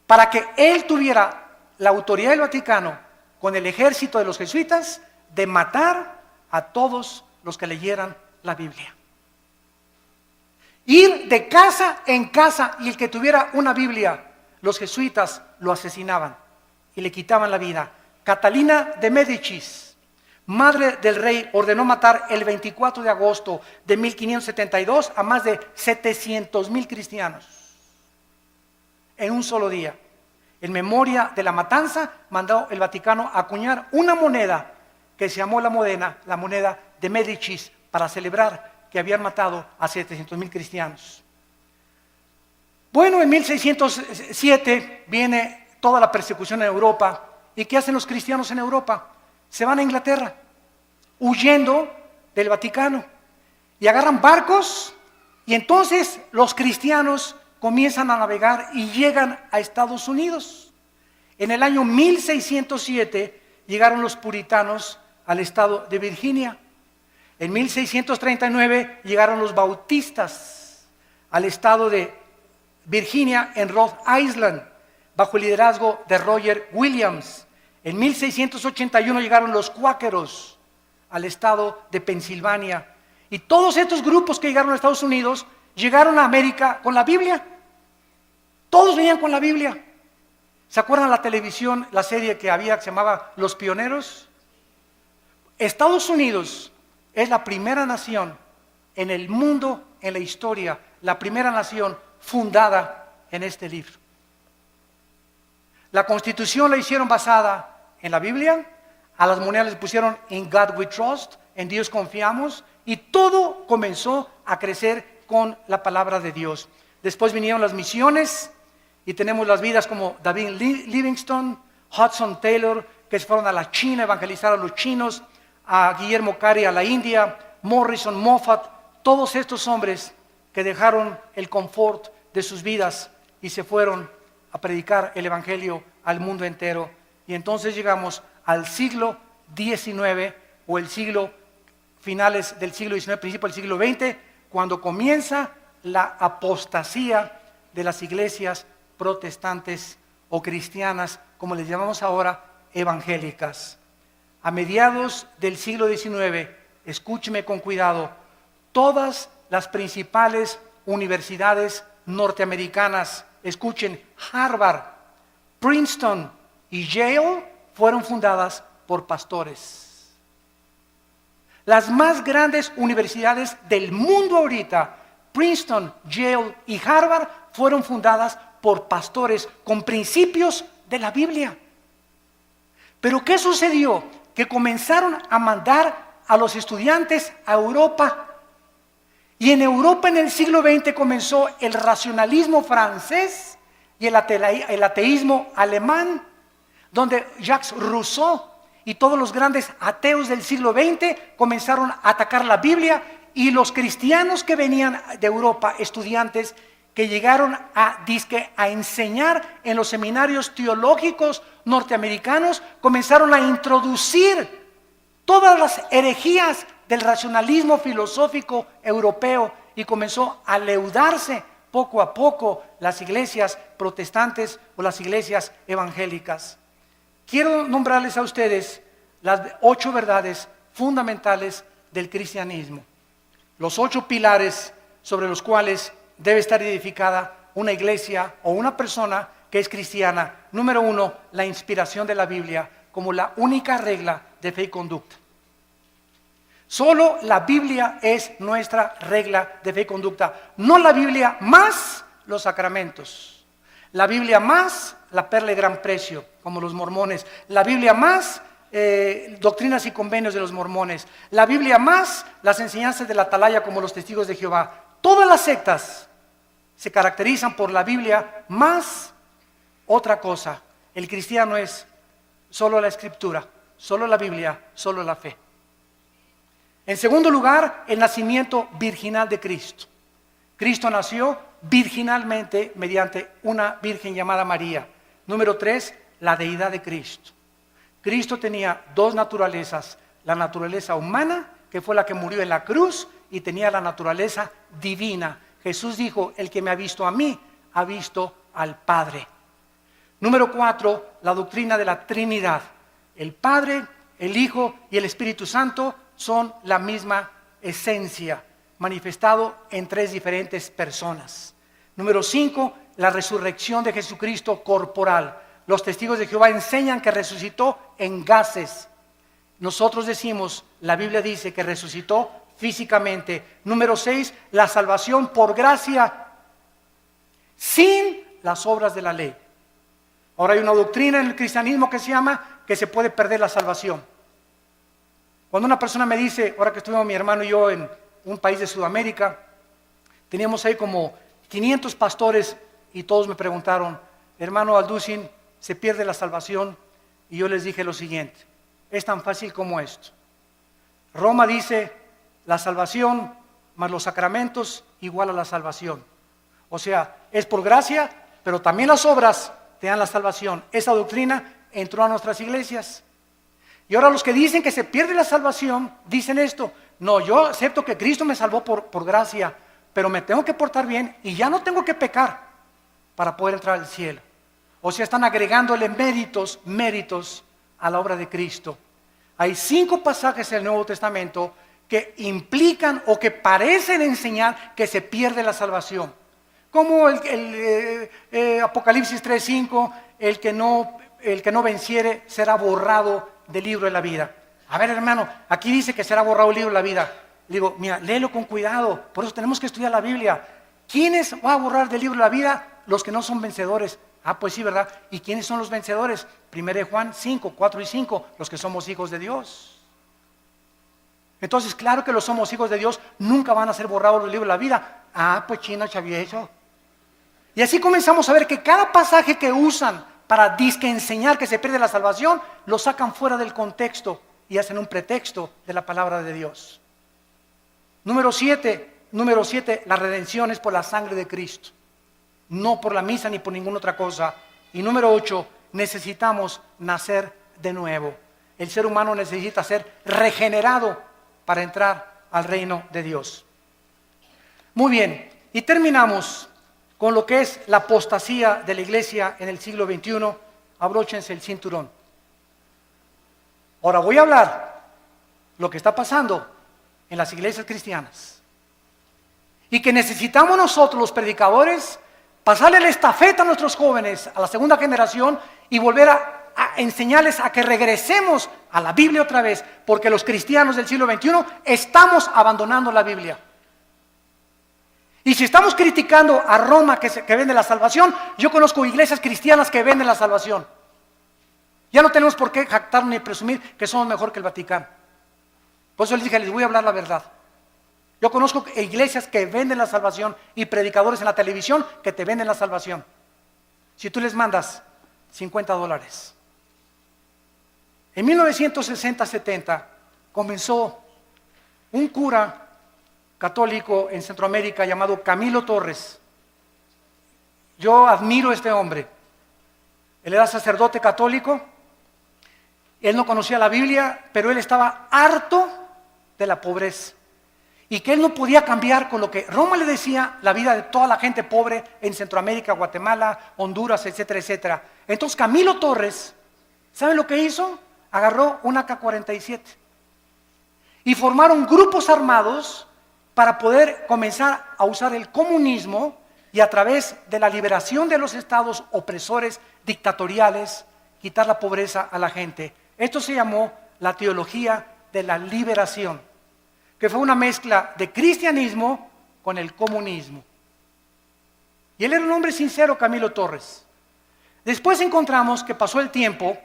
para que él tuviera la autoridad del Vaticano con el ejército de los jesuitas de matar a todos los que leyeran la Biblia. Ir de casa en casa, y el que tuviera una Biblia, los jesuitas lo asesinaban y le quitaban la vida. Catalina de Médicis, madre del rey, ordenó matar el 24 de agosto de 1572 a más de 700,000 cristianos en un solo día. En memoria de la matanza, mandó el Vaticano a acuñar una moneda que se llamó la moneda de Médicis, para celebrar que habían matado a 700,000 cristianos. Bueno, en 1607 viene toda la persecución en Europa. ¿Y qué hacen los cristianos en Europa? Se van a Inglaterra, huyendo del Vaticano, y agarran barcos, y entonces los cristianos comienzan a navegar y llegan a Estados Unidos. En el año 1607 llegaron los puritanos al estado de Virginia. En 1639 llegaron los bautistas al estado de Virginia, en Rhode Island, bajo el liderazgo de Roger Williams. En 1681 llegaron los cuáqueros al estado de Pensilvania. Y todos estos grupos que llegaron a Estados Unidos llegaron a América con la Biblia. Todos venían con la Biblia. ¿Se acuerdan la televisión, la serie que había que se llamaba Los Pioneros? Estados Unidos es la primera nación en el mundo, en la historia, la primera nación fundada en este libro. La constitución la hicieron basada en la Biblia, a las monedas les pusieron In God We Trust, en Dios confiamos, y todo comenzó a crecer con la palabra de Dios. Después vinieron las misiones y tenemos las vidas como David Livingstone, Hudson Taylor, que se fueron a la China a evangelizar a los chinos, a Guillermo Carey a la India, Morrison, Moffat, todos estos hombres que dejaron el confort de sus vidas y se fueron a predicar el evangelio al mundo entero. Y entonces llegamos al siglo XIX o el siglo finales del siglo XIX, principio del siglo XX, cuando comienza la apostasía de las iglesias protestantes o cristianas, como les llamamos ahora, evangélicas. A mediados del siglo XIX, escúcheme con cuidado, todas las principales universidades norteamericanas, escuchen, Harvard, Princeton y Yale fueron fundadas por pastores. Las más grandes universidades del mundo ahorita, Princeton, Yale y Harvard, fueron fundadas por pastores con principios de la Biblia. Pero ¿qué sucedió? Que comenzaron a mandar a los estudiantes a Europa. Y en Europa en el siglo XX comenzó el racionalismo francés y el ateísmo alemán, donde Jacques Rousseau y todos los grandes ateos del siglo XX comenzaron a atacar la Biblia, y los cristianos que venían de Europa, estudiantes que llegaron a enseñar en los seminarios teológicos norteamericanos, comenzaron a introducir todas las herejías del racionalismo filosófico europeo y comenzó a leudarse poco a poco las iglesias protestantes o las iglesias evangélicas. Quiero nombrarles a ustedes las 8 verdades fundamentales del cristianismo, los 8 pilares sobre los cuales debe estar edificada una iglesia o una persona que es cristiana. Número 1, la inspiración de la Biblia como la única regla de fe y conducta. Solo la Biblia es nuestra regla de fe y conducta, no la Biblia más los sacramentos, la Biblia más la perla de gran precio, como los mormones, la Biblia más doctrinas y convenios de los mormones, la Biblia más las enseñanzas de la atalaya, como los testigos de Jehová. Todas las sectas se caracterizan por la Biblia más otra cosa. El cristiano es solo la Escritura, solo la Biblia, solo la fe. En segundo lugar, el nacimiento virginal de Cristo. Cristo nació virginalmente mediante una virgen llamada María. Número 3, la deidad de Cristo. Cristo tenía 2 naturalezas, la naturaleza humana, que fue la que murió en la cruz, y tenía la naturaleza divina. Jesús dijo, el que me ha visto a mí, ha visto al Padre. Número 4, la doctrina de la Trinidad. El Padre, el Hijo y el Espíritu Santo son la misma esencia, manifestado en 3 diferentes personas. Número 5, la resurrección de Jesucristo corporal. Los testigos de Jehová enseñan que resucitó en gases. Nosotros decimos, la Biblia dice que resucitó físicamente. Número 6, la salvación por gracia, sin las obras de la ley. Ahora hay una doctrina en el cristianismo que se llama que se puede perder la salvación. Cuando una persona me dice, ahora que estuvimos mi hermano y yo en un país de Sudamérica, teníamos ahí como 500 pastores y todos me preguntaron, hermano Alducin, ¿se pierde la salvación? Y yo les dije lo siguiente, es tan fácil como esto. Roma dice, la salvación más los sacramentos igual a la salvación. O sea, es por gracia, pero también las obras te dan la salvación. Esa doctrina entró a nuestras iglesias. Y ahora los que dicen que se pierde la salvación, dicen esto, no, yo acepto que Cristo me salvó por gracia, pero me tengo que portar bien y ya no tengo que pecar para poder entrar al cielo. O sea, están agregándole méritos a la obra de Cristo. Hay 5 pasajes en el Nuevo Testamento que implican o que parecen enseñar que se pierde la salvación. Como Apocalipsis 3:5, el que no venciere será borrado del libro de la vida. A ver, hermano, aquí dice que será borrado el libro de la vida. Le digo, mira, léelo con cuidado, por eso tenemos que estudiar la Biblia. ¿Quiénes va a borrar del libro de la vida? Los que no son vencedores. Ah, pues sí, ¿verdad? ¿Y quiénes son los vencedores? 1 Juan 5, 4 y 5, los que somos hijos de Dios. Entonces, claro que los somos hijos de Dios, nunca van a ser borrados del libro de la vida. Ah, pues chino, sabía eso. Y así comenzamos a ver que cada pasaje que usan para disque enseñar que se pierde la salvación, lo sacan fuera del contexto y hacen un pretexto de la palabra de Dios. Número 7, la redención es por la sangre de Cristo, no por la misa ni por ninguna otra cosa. Y número 8, necesitamos nacer de nuevo. El ser humano necesita ser regenerado para entrar al reino de Dios. Muy bien, y terminamos con lo que es la apostasía de la iglesia en el siglo XXI. Abróchense el cinturón. Ahora voy a hablar lo que está pasando en las iglesias cristianas y que necesitamos nosotros los predicadores pasarle la estafeta a nuestros jóvenes, a la segunda generación, y volver a enseñarles a que regresemos a la Biblia otra vez, porque los cristianos del siglo XXI estamos abandonando la Biblia. Y si estamos criticando a Roma que vende la salvación, yo conozco iglesias cristianas que venden la salvación. Ya no tenemos por qué jactarnos ni presumir que somos mejor que el Vaticano. Por eso les dije, les voy a hablar la verdad. Yo conozco iglesias que venden la salvación y predicadores en la televisión que te venden la salvación. Si tú les mandas $50. En 1960-70 comenzó un cura católico en Centroamérica llamado Camilo Torres. Yo admiro a este hombre. Él era sacerdote católico. Él no conocía la Biblia, pero él estaba harto de la pobreza. Y que él no podía cambiar con lo que Roma le decía la vida de toda la gente pobre en Centroamérica, Guatemala, Honduras, etcétera, etcétera. Entonces Camilo Torres, ¿saben lo que hizo? Agarró un AK-47 y formaron grupos armados para poder comenzar a usar el comunismo y a través de la liberación de los estados opresores dictatoriales, quitar la pobreza a la gente. Esto se llamó la teología de la liberación, que fue una mezcla de cristianismo con el comunismo. Y él era un hombre sincero, Camilo Torres. Después encontramos que pasó el tiempo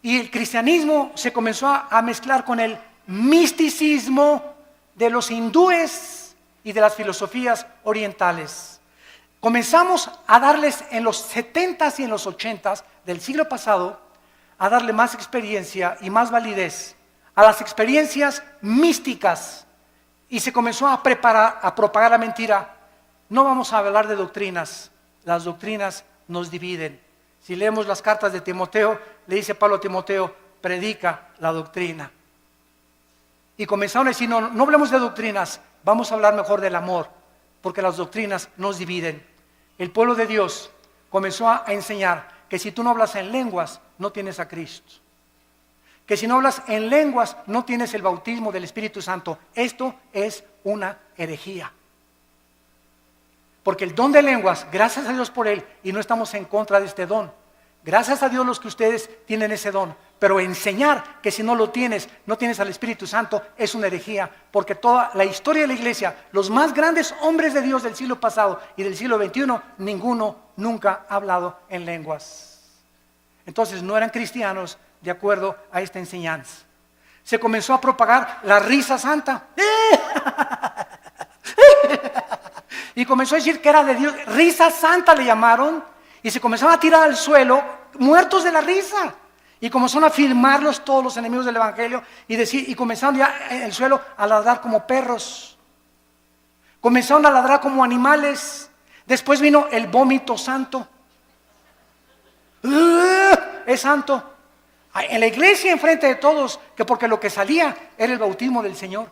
y el cristianismo se comenzó a mezclar con el misticismo de los hindúes y de las filosofías orientales. Comenzamos a darles en los 70s y en los 80s del siglo pasado, a darle más experiencia y más validez a las experiencias místicas, y se comenzó a propagar la mentira. No vamos a hablar de doctrinas, las doctrinas nos dividen. Si leemos las cartas de Timoteo, le dice Pablo a Timoteo, predica la doctrina. Y comenzaron a decir, no hablemos de doctrinas, vamos a hablar mejor del amor, porque las doctrinas nos dividen. El pueblo de Dios comenzó a enseñar que si tú no hablas en lenguas, no tienes a Cristo. Que si no hablas en lenguas, no tienes el bautismo del Espíritu Santo. Esto es una herejía. Porque el don de lenguas, gracias a Dios por él, y no estamos en contra de este don. Gracias a Dios los que ustedes tienen ese don. Pero enseñar que si no lo tienes, no tienes al Espíritu Santo, es una herejía. Porque toda la historia de la iglesia, los más grandes hombres de Dios del siglo pasado y del siglo XXI, ninguno nunca ha hablado en lenguas. Entonces no eran cristianos de acuerdo a esta enseñanza. Se comenzó a propagar la risa santa. Y comenzó a decir que era de Dios. Risa santa le llamaron. Y se comenzaron a tirar al suelo, muertos de la risa. Y comenzaron a filmarlos todos los enemigos del evangelio. Y comenzaron ya en el suelo a ladrar como perros. Comenzaron a ladrar como animales. Después vino el vómito santo. Es santo. En la iglesia, enfrente de todos, que porque lo que salía era el bautismo del Señor.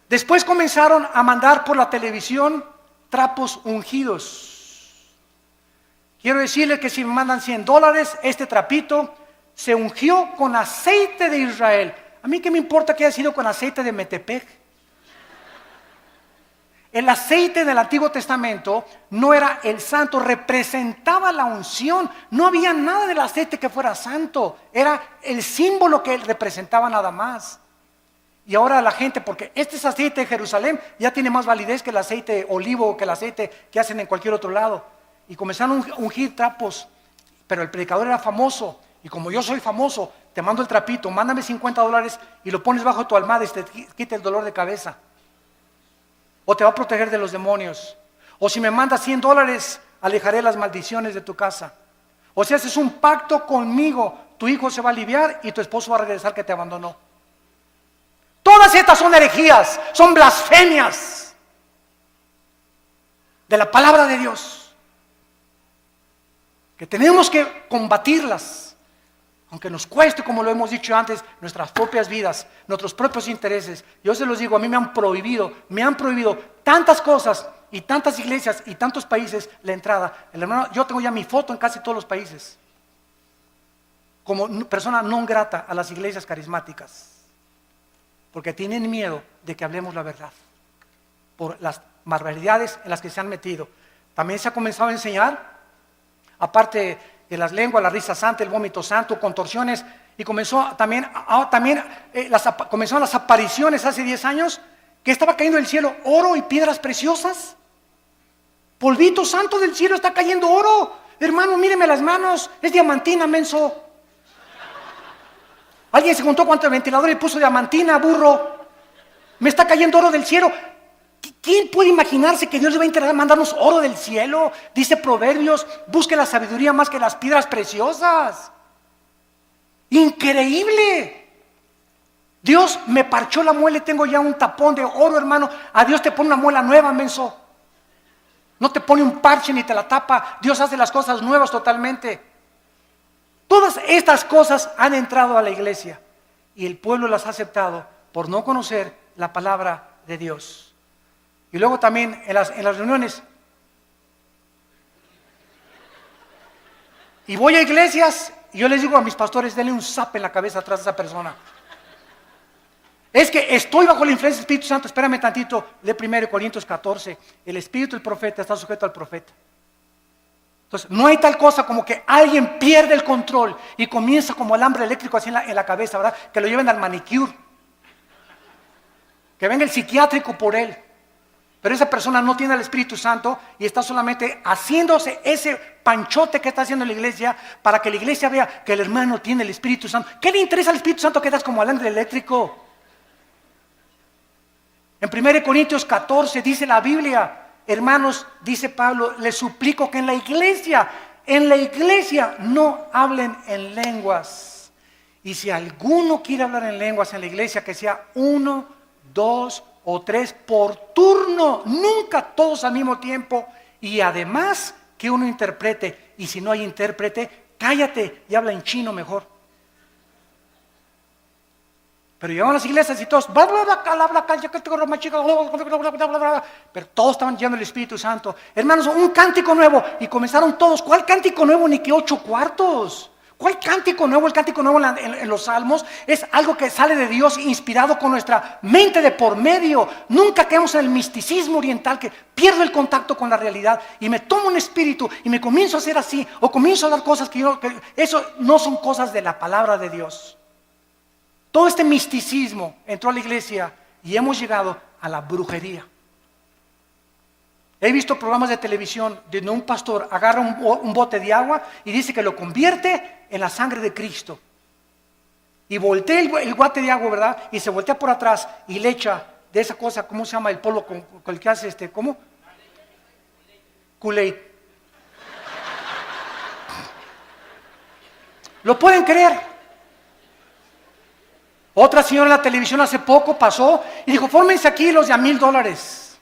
Después comenzaron a mandar por la televisión trapos ungidos. Quiero decirles que si me mandan $100, este trapito se ungió con aceite de Israel. A mí qué me importa que haya sido con aceite de Metepec. El aceite del Antiguo Testamento no era el santo, representaba la unción. No había nada del aceite que fuera santo, era el símbolo que representaba nada más. Y ahora la gente, porque este es aceite de Jerusalén, ya tiene más validez que el aceite olivo o que el aceite que hacen en cualquier otro lado. y comenzaron a ungir trapos, pero el predicador era famoso, y como yo soy famoso, te mando el trapito, mándame $50 y lo pones bajo tu almohada y te quita el dolor de cabeza. O te va a proteger de los demonios. O si me mandas $100, alejaré las maldiciones de tu casa. O si haces un pacto conmigo, tu hijo se va a aliviar y tu esposo va a regresar que te abandonó. Todas estas son herejías, son blasfemias de la palabra de Dios, que tenemos que combatirlas, aunque nos cueste, como lo hemos dicho antes, nuestras propias vidas, nuestros propios intereses. Yo se los digo, a mí me han prohibido tantas cosas y tantas iglesias y tantos países la entrada. El hermano, yo tengo ya mi foto en casi todos los países, como persona no grata a las iglesias carismáticas, porque tienen miedo de que hablemos la verdad, por las barbaridades en las que se han metido. También se ha comenzado a enseñar, aparte de las lenguas, la risa santa, el vómito santo, contorsiones, y comenzaron las apariciones hace 10 años, que estaba cayendo del cielo oro y piedras preciosas. Polvito santo del cielo, está cayendo oro. Hermano, míreme las manos, es diamantina, menso. Alguien se juntó cuánto el ventilador y puso diamantina, burro. Me está cayendo oro del cielo. ¿Quién puede imaginarse que Dios le va a interesar mandarnos oro del cielo? Dice Proverbios, busque la sabiduría más que las piedras preciosas. Increíble. Dios me parchó la muela y tengo ya un tapón de oro, hermano. A Dios te pone una muela nueva, menso. No te pone un parche ni te la tapa. Dios hace las cosas nuevas totalmente. Todas estas cosas han entrado a la iglesia y el pueblo las ha aceptado por no conocer la palabra de Dios. Y luego también en las reuniones. Y voy a iglesias y yo les digo a mis pastores, denle un zape en la cabeza atrás de esa persona. Es que estoy bajo la influencia del Espíritu Santo. Espérame tantito, de 1 Corintios 14. El espíritu del profeta está sujeto al profeta. Entonces, no hay tal cosa como que alguien pierde el control y comienza como alambre eléctrico así en la cabeza, ¿verdad? Que lo lleven al manicure. Que venga el psiquiátrico por él. Pero esa persona no tiene el Espíritu Santo y está solamente haciéndose ese panchote que está haciendo la iglesia para que la iglesia vea que el hermano tiene el Espíritu Santo. ¿Qué le interesa al Espíritu Santo que das como alambre eléctrico? En 1 Corintios 14 dice la Biblia, hermanos, dice Pablo, les suplico que en la iglesia no hablen en lenguas. Y si alguno quiere hablar en lenguas en la iglesia, que sea 1, 2 o 3 por turno, nunca todos al mismo tiempo. Y además que uno interprete, y si no hay intérprete, cállate y habla en chino mejor. Pero llegaban a las iglesias y todos, pero todos estaban llenos del Espíritu Santo. Hermanos, un cántico nuevo. Y comenzaron todos, ¿cuál cántico nuevo? Ni que 8 cuartos. ¿Cuál cántico nuevo? El cántico nuevo en los salmos es algo que sale de Dios, inspirado con nuestra mente de por medio. Nunca caemos en el misticismo oriental que pierdo el contacto con la realidad y me tomo un espíritu y me comienzo a hacer así, o comienzo a dar cosas que eso no son cosas de la palabra de Dios. Todo este misticismo entró a la iglesia y hemos llegado a la brujería. He visto programas de televisión donde un pastor agarra un bote de agua y dice que lo convierte en la sangre de Cristo. Y voltea el bote de agua, ¿verdad? Y se voltea por atrás y le echa de esa cosa, ¿cómo se llama? El polvo con el que hace ¿cómo? Kool-Aid. ¿Lo pueden creer? Otra señora en la televisión hace poco pasó y dijo, fórmense aquí los de $1,000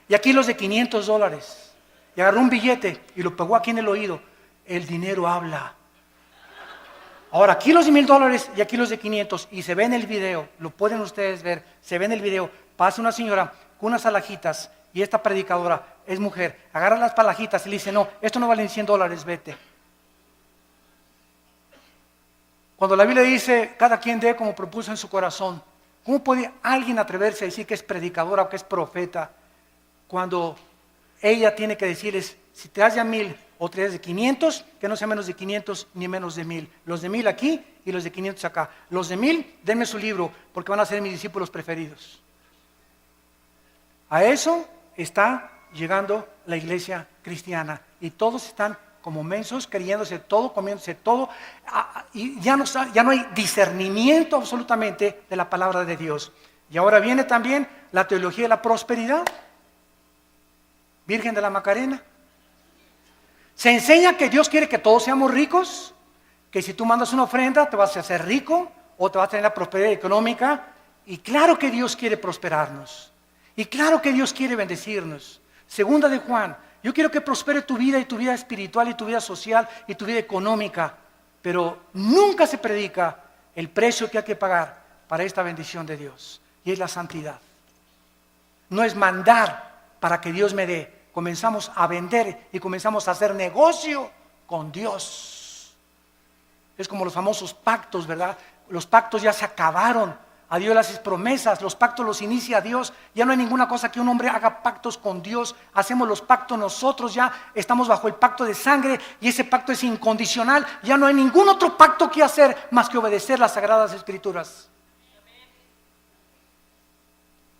y aquí los de $500. Y agarró un billete y lo pegó aquí en el oído. El dinero habla. Ahora aquí los de $1,000 y aquí los de 500. Y se ve en el video, lo pueden ustedes ver, se ve en el video. Pasa una señora con unas alhajitas y esta predicadora es mujer. Agarra las alhajitas y le dice, no, esto no vale $100, vete. Cuando la Biblia dice, cada quien dé como propuso en su corazón, ¿cómo puede alguien atreverse a decir que es predicadora o que es profeta cuando ella tiene que decirles, si te das de 1,000 o te das de 500, que no sea menos de 500 ni menos de 1,000? Los de 1,000 aquí y los de 500 acá. Los de 1,000, denme su libro porque van a ser mis discípulos preferidos. A eso está llegando la iglesia cristiana. Y todos están como mensos, creyéndose todo, comiéndose todo. Y ya no hay discernimiento absolutamente de la palabra de Dios. Y ahora viene también la teología de la prosperidad. Virgen de la Macarena. Se enseña que Dios quiere que todos seamos ricos, que si tú mandas una ofrenda te vas a hacer rico o te vas a tener la prosperidad económica. Y claro que Dios quiere prosperarnos. Y claro que Dios quiere bendecirnos. Segunda de Juan, yo quiero que prospere tu vida y tu vida espiritual y tu vida social y tu vida económica. Pero nunca se predica el precio que hay que pagar para esta bendición de Dios. Y es la santidad. No es mandar para que Dios me dé. Comenzamos a vender y comenzamos a hacer negocio con Dios. Es como los famosos pactos, ¿verdad? Los pactos ya se acabaron. A Dios le haces promesas, los pactos los inicia Dios. Ya no hay ninguna cosa que un hombre haga pactos con Dios. Hacemos los pactos nosotros, ya estamos bajo el pacto de sangre y ese pacto es incondicional. Ya no hay ningún otro pacto que hacer más que obedecer las sagradas escrituras.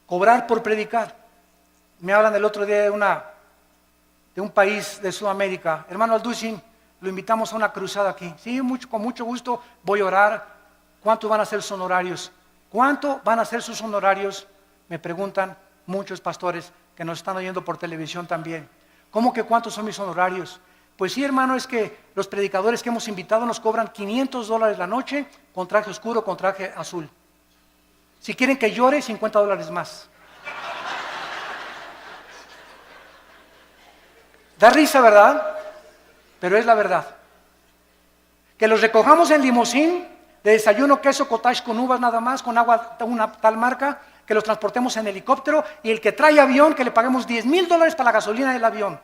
Cobrar por predicar. Me hablan el otro día de un país de Sudamérica. Hermano Alducin, lo invitamos a una cruzada aquí. Sí, con mucho gusto voy a orar. ¿Cuánto van a ser sus honorarios? ¿Cuánto van a ser sus honorarios? Me preguntan muchos pastores que nos están oyendo por televisión también. ¿Cómo que cuántos son mis honorarios? Pues sí, hermano, es que los predicadores que hemos invitado nos cobran $500 la noche con traje oscuro, con traje azul. Si quieren que llore, $50 más. Da risa, ¿verdad? Pero es la verdad. Que los recojamos en limusín, de desayuno, queso, cottage con uvas nada más, con agua de una tal marca, que los transportemos en helicóptero, y el que trae avión, que le paguemos $10,000 para la gasolina del avión.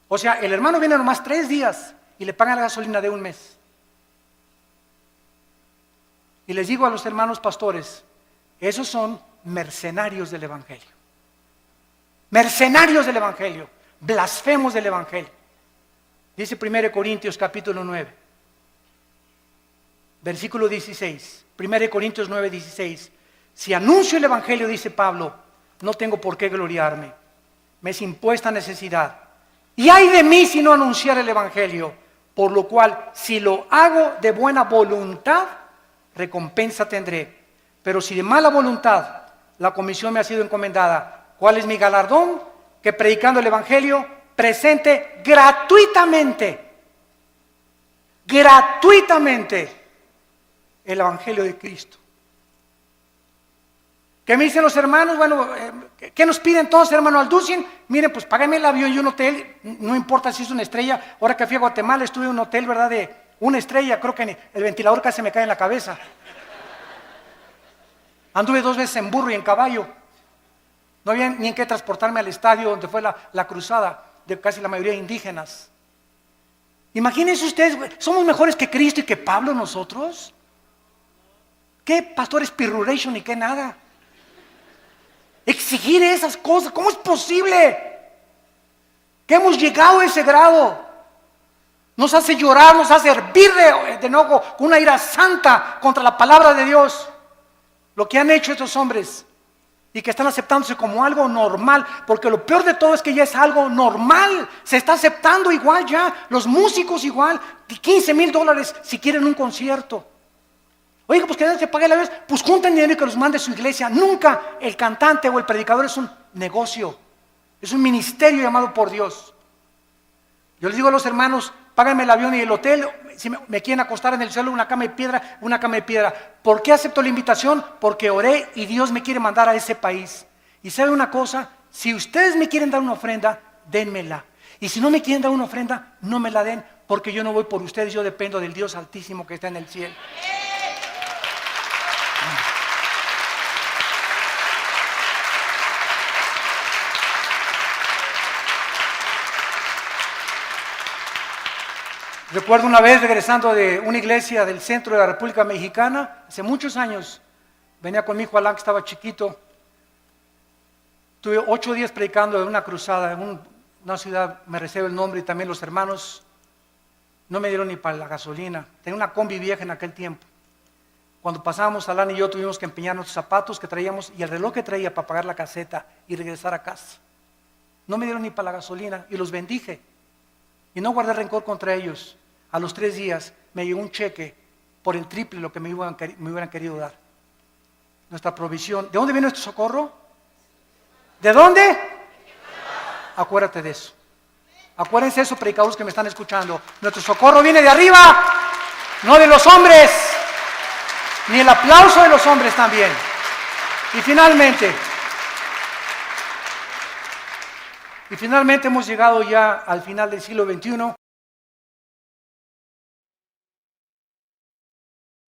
O sea, el hermano viene nomás 3 días y le pagan la gasolina de un mes. Y les digo a los hermanos pastores, esos son mercenarios del Evangelio. Mercenarios del Evangelio, blasfemos del Evangelio. Dice 1 Corintios capítulo 9. Versículo 16, 1 Corintios 9, 16. Si anuncio el Evangelio, dice Pablo, no tengo por qué gloriarme. Me es impuesta necesidad. Y ay de mí si no anunciar el Evangelio, por lo cual, si lo hago de buena voluntad, recompensa tendré. Pero si de mala voluntad, la comisión me ha sido encomendada. ¿Cuál es mi galardón? Que predicando el Evangelio, presente gratuitamente el Evangelio de Cristo. ¿Qué me dicen los hermanos? Bueno, ¿qué nos pide entonces, hermano Alducin? Miren, pues págame el avión y un hotel, no importa si es una estrella. Ahora que fui a Guatemala estuve en un hotel, ¿verdad? De una estrella, creo que el ventilador casi me cae en la cabeza. Anduve 2 veces en burro y en caballo. No había ni en qué transportarme al estadio donde fue la cruzada de casi la mayoría de indígenas. Imagínense ustedes, ¿somos mejores que Cristo y que Pablo nosotros? ¿Qué pastores pirruration y qué nada? Exigir esas cosas, ¿cómo es posible? Que hemos llegado a ese grado. Nos hace llorar, nos hace hervir de enojo, con una ira santa contra la palabra de Dios. Lo que han hecho estos hombres y que están aceptándose como algo normal, porque lo peor de todo es que ya es algo normal. Se está aceptando igual ya, los músicos igual, $15,000 si quieren un concierto. Oiga, pues que nadie se pague la vez, pues junten dinero y que los mande su iglesia. Nunca el cantante o el predicador es un negocio, es un ministerio llamado por Dios. Yo les digo a los hermanos, páganme el avión y el hotel, si me quieren acostar en el suelo, una cama de piedra, una cama de piedra. ¿Por qué acepto la invitación? Porque oré y Dios me quiere mandar a ese país. Y ¿sabe una cosa? Si ustedes me quieren dar una ofrenda, dénmela. Y si no me quieren dar una ofrenda, no me la den, porque yo no voy por ustedes, yo dependo del Dios Altísimo que está en el cielo. Recuerdo una vez regresando de una iglesia del centro de la República Mexicana, hace muchos años, venía con mi hijo Alan que estaba chiquito. Tuve 8 días predicando en una cruzada en una ciudad, me reservo el nombre, y también los hermanos no me dieron ni para la gasolina. Tenía una combi vieja en aquel tiempo. Cuando pasábamos, Alan y yo tuvimos que empeñar nuestros zapatos que traíamos y el reloj que traía para pagar la caseta y regresar a casa. No me dieron ni para la gasolina y los bendije. Y no guardé rencor contra ellos. A los 3 días me llegó un cheque por el triple de lo que me hubieran querido dar. Nuestra provisión. ¿De dónde viene nuestro socorro? ¿De dónde? Acuérdate de eso. Acuérdense de eso, predicadores que me están escuchando. Nuestro socorro viene de arriba, no de los hombres, ni el aplauso de los hombres también. Y finalmente hemos llegado ya al final del siglo XXI.